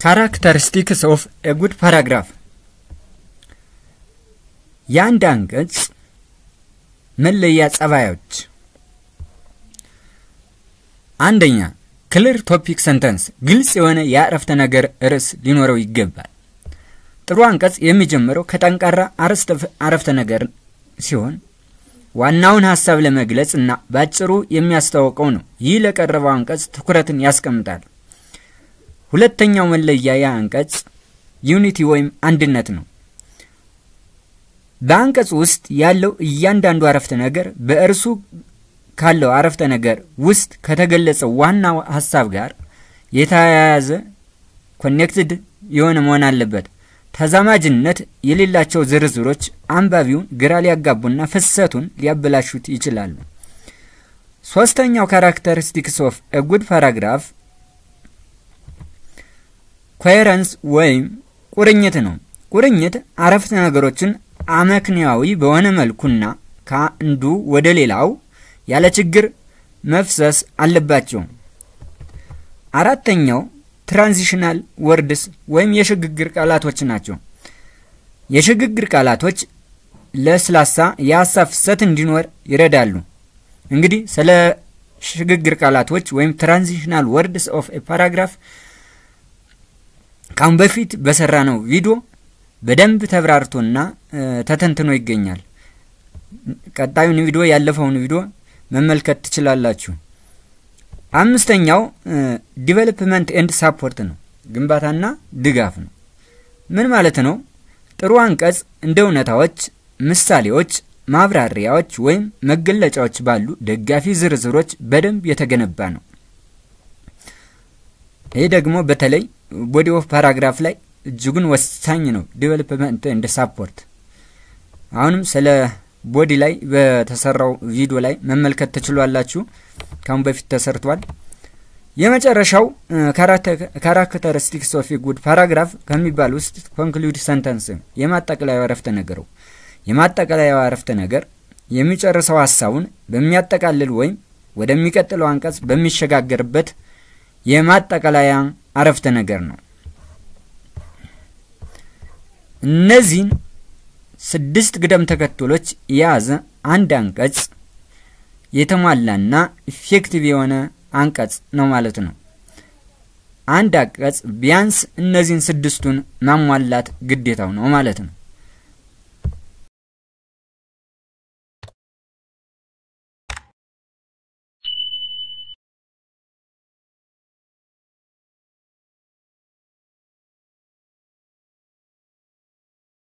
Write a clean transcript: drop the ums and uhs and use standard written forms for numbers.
Characteristics of a good paragraph. የአንድ አንቀጽ መለያ ጸባዮች። አንደኛ clear topic sentence ግልጽ የሆነ የአረፍተ ነገር ርዕስ ሊኖረው ይገባል። ጥሩ አንቀጽ የሚጀምረው ከጠንካራ አረፍተ ነገር ሲሆን ዋናውን ሐሳብ ለመግለጽና ባጭሩ የሚያስተዋውቀው ነው። ይህ ለቀረበው አንቀጽ ትኩረትን ያስቀምጣል። ሁለተኛው መለያ የአንቀጽ ዩኒቲ ወይም አንድነት ነው። በአንቀጽ ውስጥ ያለው እያንዳንዱ አረፍተ ነገር በእርሱ ካለው አረፍተ ነገር ውስጥ ከተገለጸው ዋናው ሐሳብ ጋር የተያያዘ ኮኔክትድ የሆነ መሆን አለበት። ተዛማጅነት የሌላቸው ዝርዝሮች አንባቢውን ግራ ሊያጋቡና ፍሰቱን ሊያበላሹት ይችላሉ። ሶስተኛው characteristics of a good paragraph coherence ወይም ቁርኝት ነው። ቁርኝት አረፍተ ነገሮችን አመክንያዊ በሆነ መልኩና ከአንዱ ወደ ሌላው ያለ ችግር መፍሰስ አለባቸው። አራተኛው ትራንዚሽናል ወርድስ ወይም የሽግግር ቃላቶች ናቸው። የሽግግር ቃላቶች ለስላሳ የሐሳብ ፍሰት እንዲኖር ይረዳሉ። እንግዲህ ስለ ሽግግር ቃላቶች ወይም ትራንዚሽናል ወርድስ ኦፍ ኤ ፓራግራፍ ካሁን በፊት በሰራነው ቪዲዮ በደንብ ተብራርቶና ተተንትኖ ይገኛል። ቀጣዩን ቪዲዮ ያለፈውን ቪዲዮ መመልከት ትችላላችሁ። አምስተኛው ዲቨሎፕመንት ኤንድ ሰፖርት ነው። ግንባታና ድጋፍ ነው። ምን ማለት ነው? ጥሩ አንቀጽ እንደ እውነታዎች፣ ምሳሌዎች፣ ማብራሪያዎች ወይም መገለጫዎች ባሉ ደጋፊ ዝርዝሮች በደንብ የተገነባ ነው። ይሄ ደግሞ በተለይ body of paragraph ላይ እጅጉን ወሳኝ ነው። ዲቨሎፕመንት ኤንድ ሰፖርት አሁንም ስለ ቦዲ ላይ በተሰራው ቪዲዮ ላይ መመልከት ትችላላችሁ። ካሁን በፊት ተሰርቷል። የመጨረሻው characteristics of a good paragraph ከሚባል ውስጥ conclude sentence የማጠቃለያው አረፍተ ነገር ነው። የማጠቃለያው አረፍተ ነገር የሚጨርሰው ሐሳቡን በሚያጠቃልል ወይም ወደሚቀጥለው አንቀጽ በሚሸጋገርበት የማጠቃለያ አረፍተ ነገር ነው። እነዚህን 6 ቅደም ተከተሎች የያዘ አንድ አንቀጽ የተሟላና ኢፌክቲቭ የሆነ አንቀጽ ነው ማለት ነው። አንድ አንቀጽ ቢያንስ እነዚህን 6ቱን ማሟላት ግዴታው ነው ማለት ነው።